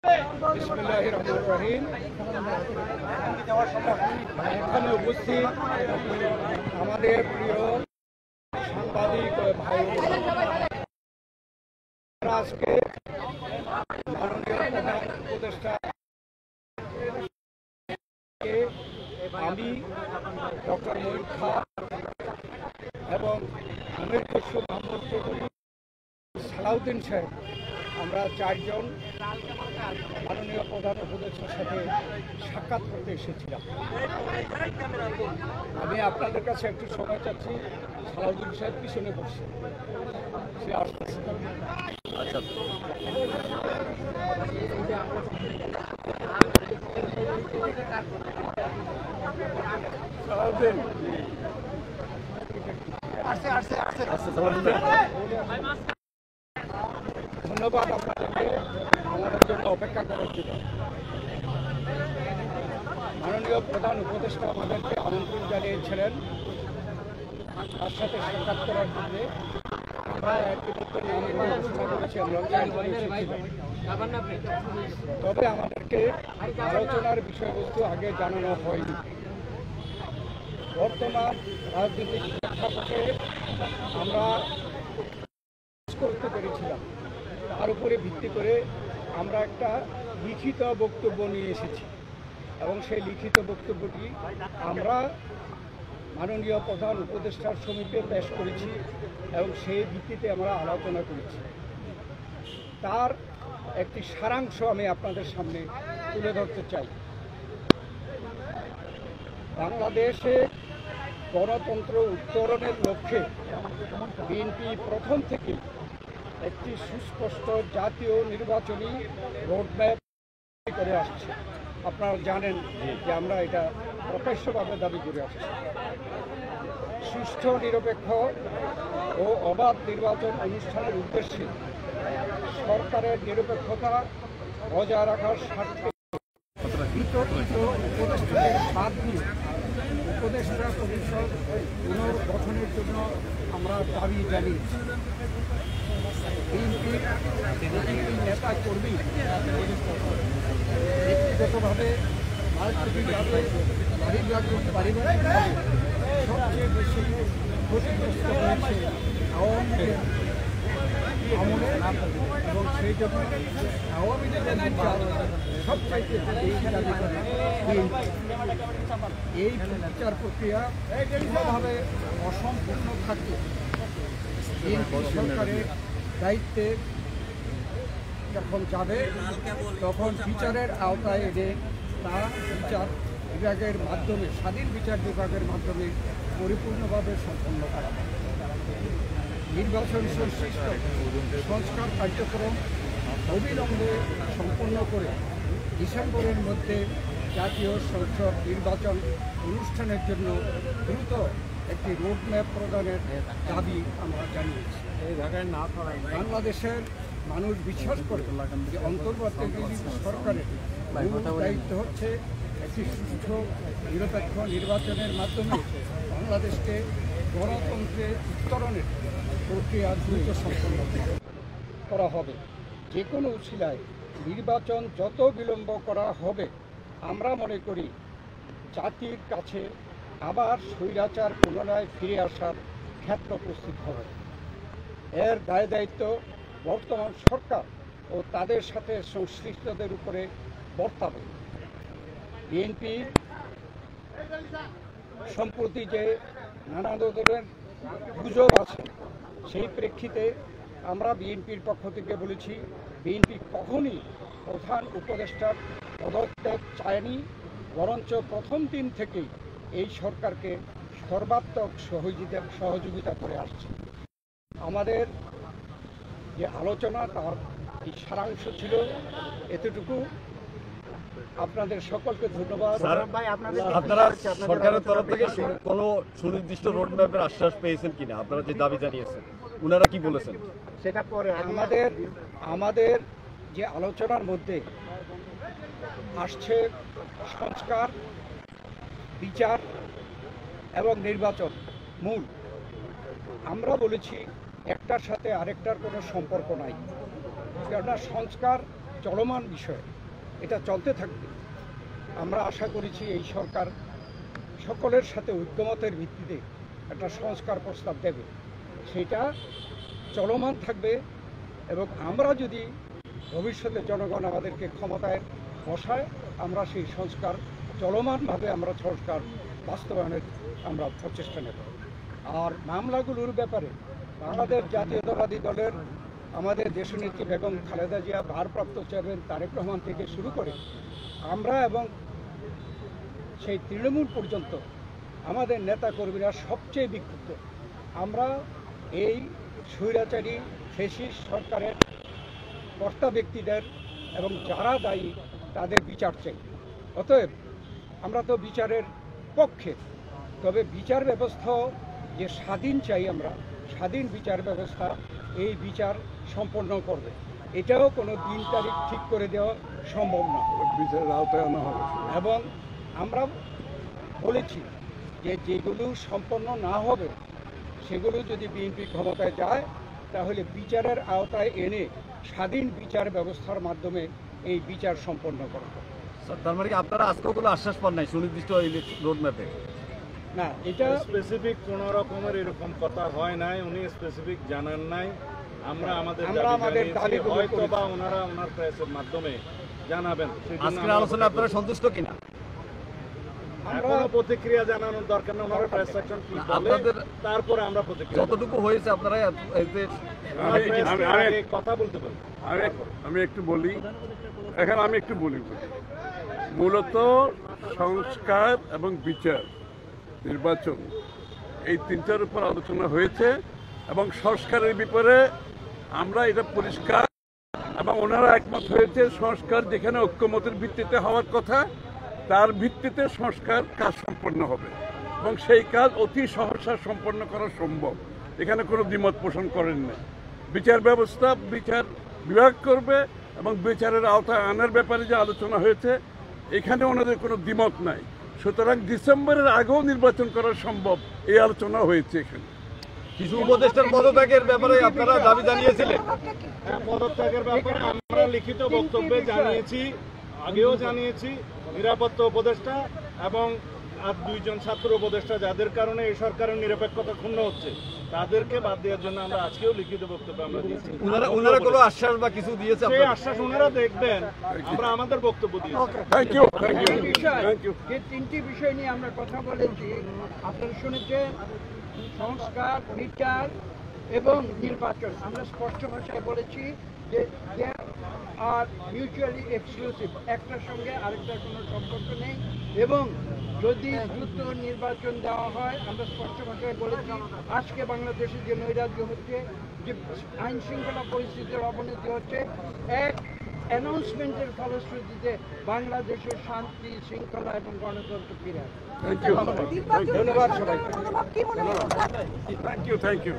বিসমিল্লাহির রহমানির রহিম। এখানে উপস্থিত আমাদের প্রিয় সাংবাদিক ভাই আজকে মাননীয় প্রধান উপদেষ্টা আমি ডক্টর মঈন খান এবং আমির খসরু মোহাম্মদ চৌধুরী সালাউদ্দিন সাহেব আমরা চারজন মাননীয় প্রধান উপদেষ্টার সাথে সাক্ষাৎ করতে এসেছিলাম। আমি আপনাদের কাছে একটু সময় চাচ্ছি। সালাউদ্দিন সাহেব পিছনে বসছে, সে আসতেছে। আচ্ছা, সালাউদ্দিন ধন্যবাদ আপনাদেরকে আমাদের জন্য অপেক্ষা করার জন্য। মাননীয় প্রধান উপদেষ্টা আমাদেরকে আমন্ত্রণ জানিয়েছিলেন তার সাথে সাক্ষাৎ করার জন্য। আমরা ইতিমধ্যে নাম ঘোষণা করেছি, তবে আমাদেরকে আলোচনার বিষয়বস্তু আগে জানানো হয়নি। বর্তমান রাজনৈতিক প্রেক্ষাপটে আমরা করতে পেরেছিলাম, তার উপরে ভিত্তি করে আমরা একটা লিখিত বক্তব্য নিয়ে এসেছি এবং সেই লিখিত বক্তব্যটি আমরা মাননীয় প্রধান উপদেষ্টার সমীপে পেশ করেছি এবং সেই ভিত্তিতে আমরা আলোচনা করেছি। তার একটি সারাংশ আমি আপনাদের সামনে তুলে ধরতে চাই। বাংলাদেশে গণতন্ত্র উত্তরণের লক্ষ্যে বিএনপি প্রথম থেকে একটি সুস্পষ্ট জাতীয় নির্বাচনী রোডম্যাপ করে আসছে। আপনারা জানেন যে আমরা এটা প্রকাশ্যভাবে দাবি করে আসছি। সুষ্ঠু, নিরপেক্ষ ও অবাধ নির্বাচন অনুষ্ঠানের উদ্দেশ্যে সরকারের নিরপেক্ষতা বজায় রাখার স্বার্থে বিতর্কিত উপদেষ্টাদের বাদ দিয়ে উপদেষ্টা পরিষদ পুনর্গঠনের জন্য আমরা দাবি জানিয়েছি। বিএনপির নেতা কর্মী ব্যক্তিগতভাবে রাজনৈতিকভাবে পারিবারিকভাবে সবচেয়ে বেশি ক্ষতিগ্রস্ত হয়েছে আওয়ামী লীগের আমলে এবং সেই জন্য আওয়ামী লীগের বিচার সবচাইতে বেশি দাবি করে এই বিচার প্রক্রিয়া কোনোভাবে অসম্পূর্ণ থাকলে বিএনপি সরকারের দায়িত্বে যখন যাবে তখন বিচারের আওতায় এনে তা বিচার বিভাগের মাধ্যমে, স্বাধীন বিচার বিভাগের মাধ্যমে পরিপূর্ণভাবে সম্পন্ন করা। নির্বাচন সংশ্লিষ্ট সংস্কার কার্যক্রম অবিলম্বে সম্পন্ন করে ডিসেম্বরের মধ্যে জাতীয় সংসদ নির্বাচন অনুষ্ঠানের জন্য দ্রুত একটি রোডম্যাপ প্রদানের দাবি আমরা জানিয়েছি। বাংলাদেশের মানুষ বিশ্বাস করে যে অন্তর্বর্তীকালীন সরকারের দায়িত্ব হচ্ছে একটি সুষ্ঠু নিরপেক্ষ নির্বাচনের মাধ্যমে বাংলাদেশকে গণতন্ত্রে উত্তরণের প্রক্রিয়া দ্রুত সম্পন্ন করা হবে। যে কোনো উছিলায় নির্বাচন যত বিলম্ব করা হবে, আমরা মনে করি জাতির কাছে আবার স্বৈরাচার পুনরায় ফিরে আসার ক্ষেত্র প্রস্তুত হবে। এর দায় দায়িত্ব বর্তমান সরকার ও তাদের সাথে সংশ্লিষ্টদের উপরে বর্তাবে। বিএনপি সম্প্রতি যে নানা ধরনের গুজব আছে, সেই প্রেক্ষিতে আমরা বিএনপির পক্ষ থেকে বলেছি, বিএনপি কখনই প্রধান উপদেষ্টার পদত্যাগ চায়নি, বরঞ্চ প্রথম দিন থেকেই এই সরকারকে সর্বাত্মক সহযোগিতা করে আসছে। আমাদের যে আলোচনা তার এই সারাংশ ছিল এতটুকু। আপনাদের সকলকে ধন্যবাদ। আপনারা সরকারের তরফ থেকে কোনো সুনির্দিষ্ট রোডম্যাপের আশ্বাস পেয়েছেন কিনা? আপনারা যে দাবি জানিয়েছেন, ওনারা কি বলেছেন সেটা পরে। আমাদের যে আলোচনার মধ্যে আসছে সংস্কার, বিচার এবং নির্বাচন মূল। আমরা বলেছি একটার সাথে আরেকটার কোনো সম্পর্ক নাই, কেননা সংস্কার চলমান বিষয়, এটা চলতে থাকবে। আমরা আশা করেছি এই সরকার সকলের সাথে ঐক্যমতের ভিত্তিতে একটা সংস্কার প্রস্তাব দেবে, সেটা চলমান থাকবে। এবং আমরা যদি ভবিষ্যতে জনগণ আমাদেরকে ক্ষমতায় বসায়, আমরা সেই সংস্কার চলমানভাবে আমরা সংস্কার বাস্তবায়নের আমরা প্রচেষ্টা নেব। আর মামলাগুলোর ব্যাপারে বাংলাদেশ জাতীয়তাবাদী দলের আমাদের দেশনেত্রী বেগম খালেদা জিয়া, ভারপ্রাপ্ত চেয়ারম্যান তারেক রহমান থেকে শুরু করে আমরা এবং সেই তৃণমূল পর্যন্ত আমাদের নেতাকর্মীরা সবচেয়ে বিক্ষুব্ধ। আমরা এই স্বৈরাচারী ফ্যাসিস্ট সরকারের কর্তা ব্যক্তিদের এবং যারা দায়ী তাদের বিচার চাই। অতএব আমরা তো বিচারের পক্ষে, তবে বিচার ব্যবস্থা যে স্বাধীন চাই, আমরা স্বাধীন বিচার ব্যবস্থা এই বিচার সম্পন্ন করবে। এটাও কোনো দিন তারিখ ঠিক করে দেওয়া সম্ভব না, বিচারের আওতায় আনা হবে। এবং আমরা বলেছি যে যেগুলো সম্পন্ন না হবে সেগুলো যদি বিএনপি ক্ষমতায় যায় তাহলে বিচারের আওতায় এনে স্বাধীন বিচার ব্যবস্থার মাধ্যমে এই বিচার সম্পন্ন করবে। তার মানে কি আপনারা আজকেও কোনো আশ্বাস পান নাই সুনির্দিষ্ট রোড ম্যাপে? না, এটা স্পেসিফিক কোন রকমের এরকম কথা হয় নাই, উনি স্পেসিফিক জানান নাই। আমরা আমাদের দাবি হয়তো বা ওনারা ওনার প্রেসের মাধ্যমে জানাবেন। আজকের আলোচনা আপনারা সন্তুষ্ট কিনা? এখনো প্রতিক্রিয়া জানানোর দরকার নেই, ওনারা প্রেস সেকশন কি বলে তারপরে আমরা প্রতিক্রিয়া যতটুকু হয়েছে আপনারা কথা বলতে পারি। আমি একটু বলি, এখানে আমি একটু বলি, মূলত সংস্কার এবং বিচার, নির্বাচন, এই তিনটার উপর আলোচনা হয়েছে এবং সংস্কারের ব্যাপারে আমরা এটা পরিষ্কার এবং ওনারা একমত হয়েছে সংস্কার যেখানে ঐক্যমতের ভিত্তিতে হওয়ার কথা তার ভিত্তিতে সংস্কার কাজ সম্পন্ন হবে এবং সেই কাজ অতি সহসা সম্পন্ন করা সম্ভব। এখানে কোনো দ্বিমত পোষণ করেন না। বিচার ব্যবস্থা বিচার বিভাগ করবে এবং বিচারের আওতায় আনার ব্যাপারে যে আলোচনা হয়েছে এখানে ওনাদের কোনো দ্বিমত নাই। সুতরাং ডিসেম্বরের আগেও নির্বাচন করা সম্ভব, এই আলোচনা হয়েছে। এখানে কিছু উপদেষ্টার পদত্যাগের ব্যাপারে আপনারা দাবি জানিয়েছিলেন। পদত্যাগের ব্যাপারে আমরা লিখিত বক্তব্যে জানিয়েছি, আগেও জানিয়েছি। নিরাপত্তা উপদেষ্টা এবং আর দুইজন ছাত্র উপদেষ্টা যাদের কারণে এই সরকারের নিরপেক্ষতা ক্ষুণ্ণ হচ্ছে তাদেরকে বাদ দেওয়ার জন্য আমরা আজকেও লিখিত বক্তব্য আমরা দিয়েছি। ওনারা কোনো আশ্বাস বা কিছু দিয়েছে? সেই আশ্বাস ওনারা দেখবেন, আমরা আমাদের বক্তব্য দিয়েছি। যে তিনটি বিষয় নিয়ে আমরা কথা বলেছি আপনারা শুনেছেন, সংস্কার, বিচার এবং নির্বাচন। আমরা স্পষ্ট ভাষায় বলেছি যে আর মিউচুয়ালি এক্সক্লুসিভ, একটার সঙ্গে আরেকটার কোনো সম্পর্ক নেই। এবং যদি দ্রুত নির্বাচন দেওয়া হয়, আমরা স্পষ্ট ভাষায় বলেছি আজকে বাংলাদেশে যে নৈরাজ্য হচ্ছে, যে আইন শৃঙ্খলা পরিস্থিতির অবনতি হচ্ছে, এক অ্যানাউন্সমেন্টের ফলশ্রুতিতে বাংলাদেশের শান্তি, শৃঙ্খলা এবং গণতন্ত্র ফিরে আসে। ধন্যবাদ সবাইকে। Thank you.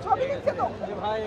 ছবি দিচ্ছে তো ভাই।